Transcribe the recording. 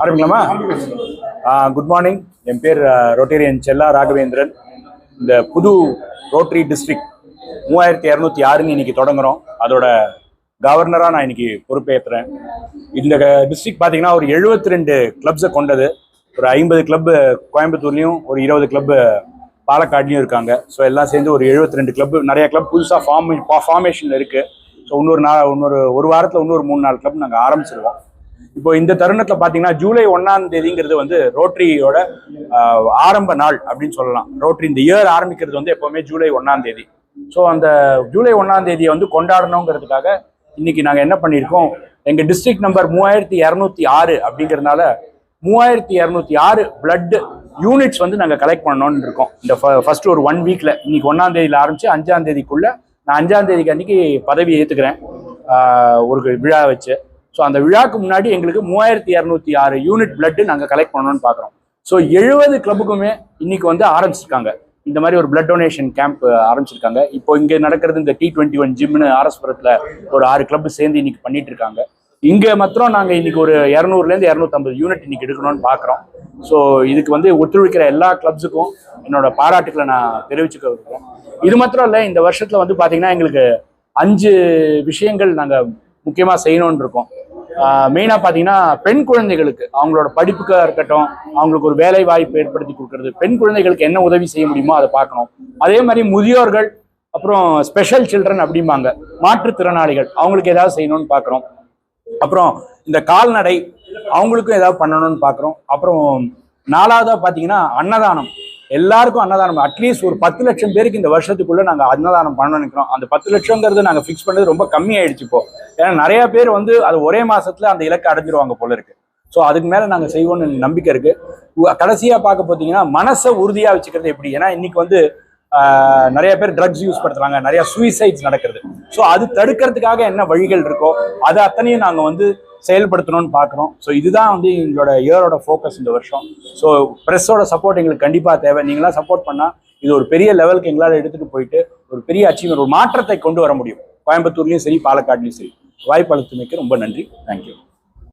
ஆரம்பிக்கலாமா? Good morning. என் பேர் Rotarian செல்லா ராகவேந்திரன். இந்த புது ரோட்டரி டிஸ்ட்ரிக்ட் 3206 இன்னைக்கு தொடங்குறோம். அதோட கவர்னராக நான் இன்னைக்கு பொறுப்பேற்றுறேன். இந்த டிஸ்ட்ரிக்ட் பார்த்தீங்கன்னா ஒரு 72 கிளப்ஸை கொண்டது. ஒரு 50 கிளப்பு கோயம்புத்தூர்லேயும் ஒரு 20 கிளப்பு பாலக்காட்லேயும் இருக்காங்க. ஸோ எல்லாம் சேர்ந்து ஒரு 72 கிளப்பு. நிறைய கிளப் புதுசாக ஃபார்மேஷனில் இருக்குது. ஸோ ஒரு வாரத்தில் இன்னொரு 3-4 கிளப் நாங்கள் ஆரம்பிச்சிருவோம். இப்போ இந்த தருணத்தில் பார்த்தீங்கன்னா ஜூலை 1ஆம் தேதிங்கிறது வந்து ரோட்டரியோட ஆரம்ப நாள் அப்படின்னு சொல்லலாம். ரோட்டரி இந்த இயர் ஆரம்பிக்கிறது வந்து எப்போவுமே ஜூலை 1ஆம் தேதி. ஸோ அந்த ஜூலை 1ஆம் தேதியை வந்து கொண்டாடணுங்கிறதுக்காக இன்னைக்கு நாங்கள் என்ன பண்ணியிருக்கோம், எங்கள் டிஸ்ட்ரிக்ட் நம்பர் 3206 அப்படிங்கிறதுனால 3206 பிளட் யூனிட்ஸ் வந்து நாங்கள் கலெக்ட் பண்ணணும்னு இருக்கோம். இந்த ஃபர்ஸ்ட் ஒரு 1 வீக்கில் இன்னைக்கு 1ஆம் தேதியில் ஆரம்பித்து 5ஆம் தேதிக்குள்ளே நான் 5ஆம் தேதிக்கு அன்றைக்கி பதவி ஏற்றுக்கிறேன் ஒரு விழா வச்சு. ஸோ அந்த விழாக்கு முன்னாடி எங்களுக்கு 3206 யூனிட் பிளட்டு நாங்கள் கலெக்ட் பண்ணணும்னு பார்க்குறோம். ஸோ 70 கிளப்புக்குமே இன்னைக்கு வந்து ஆரம்பிச்சிருக்காங்க. இந்த மாதிரி ஒரு பிளட் டொனேஷன் கேம்ப் ஆரம்பிச்சிருக்காங்க. இப்போ இங்கே நடக்கிறது இந்த T21 ஜிம்னு ஆர்எஸ்புரத்தில் ஒரு 6 கிளப் சேர்ந்து இன்னைக்கு பண்ணிட்டு இருக்காங்க. இங்கே மாத்திரம் நாங்கள் இன்னைக்கு ஒரு 200லேருந்து 250 யூனிட் இன்னைக்கு எடுக்கணும்னு பார்க்குறோம். ஸோ இதுக்கு வந்து ஒத்துழைக்கிற எல்லா கிளப்ஸுக்கும் என்னோட பாராட்டுக்களை நான் தெரிவிச்சுக்க விரும்புகிறேன். இது மாத்திரம் இல்லை, இந்த வருஷத்தில் வந்து பார்த்தீங்கன்னா எங்களுக்கு 5 விஷயங்கள் நாங்கள் முக்கியமாக செய்யணும்னு இருக்கோம். மெயினாக பார்த்தீங்கன்னா பெண் குழந்தைகளுக்கு அவங்களோட படிப்புக்காக இருக்கட்டும், அவங்களுக்கு ஒரு வேலை வாய்ப்பு ஏற்படுத்தி கொடுக்கறது, பெண் குழந்தைகளுக்கு என்ன உதவி செய்ய முடியுமோ அதை பார்க்கணும். அதே மாதிரி முதியோர்கள், அப்புறம் ஸ்பெஷல் சில்ட்ரன் அப்படிம்பாங்க, மாற்றுத்திறனாளிகள், அவங்களுக்கு ஏதாவது செய்யணும்னு பார்க்குறோம். அப்புறம் இந்த கால்நடை அவங்களுக்கும் ஏதாவது பண்ணணும்னு பார்க்குறோம். அப்புறம் 4ஆவதாக பார்த்தீங்கன்னா அன்னதானம். எல்லாருக்கும் அன்னதானம், அட்லீஸ்ட் ஒரு 10 லட்சம் பேருக்கு இந்த வருஷத்துக்குள்ள நாங்கள் அன்னதானம் பண்ணணும்னு நினைக்கிறோம். அந்த 10 லட்சங்கிறது நாங்கள் ஃபிக்ஸ் பண்ணது ரொம்ப கம்மியாயிடுச்சு இப்போ. ஏன்னா நிறைய பேர் வந்து அது ஒரே மாசத்துல அந்த இலக்கை அடைஞ்சிருவாங்க போல இருக்கு. ஸோ அதுக்கு மேலே நாங்கள் செய்வோம்னு நம்பிக்கை இருக்கு. கடைசியாக பார்க்க பார்த்தீங்கன்னா மனசை உறுதியாக வச்சுக்கிறது எப்படி. ஏன்னா இன்னைக்கு வந்து நிறைய பேர் ட்ரக்ஸ் யூஸ் படுத்துறாங்க, நிறைய சூசைட்ஸ் நடக்கிறது. ஸோ அது தடுக்கிறதுக்காக என்ன வழிகள் இருக்கோ அது அத்தனையும் நாங்கள் வந்து செயல்படுத்தணும்னு பார்க்குறோம். ஸோ இதுதான் வந்து எங்களோட இயரோட ஃபோக்கஸ் இந்த வருஷம். ஸோ ப்ரெஸ்ஸோட சப்போர்ட் எங்களுக்கு கண்டிப்பாக தேவை. நீங்களாம் சப்போர்ட் பண்ணால் இது ஒரு பெரிய லெவலுக்கு எங்களால் எடுத்துகிட்டு போயிட்டு ஒரு பெரிய அச்சீவ்மெண்ட், ஒரு மாற்றத்தை கொண்டு வர முடியும். கோயம்புத்தூர்லேயும் சரி, பாலக்காட்லேயும் சரி. வாய்ப்பு அளித்தமைக்கு ரொம்ப நன்றி. தேங்க்யூ.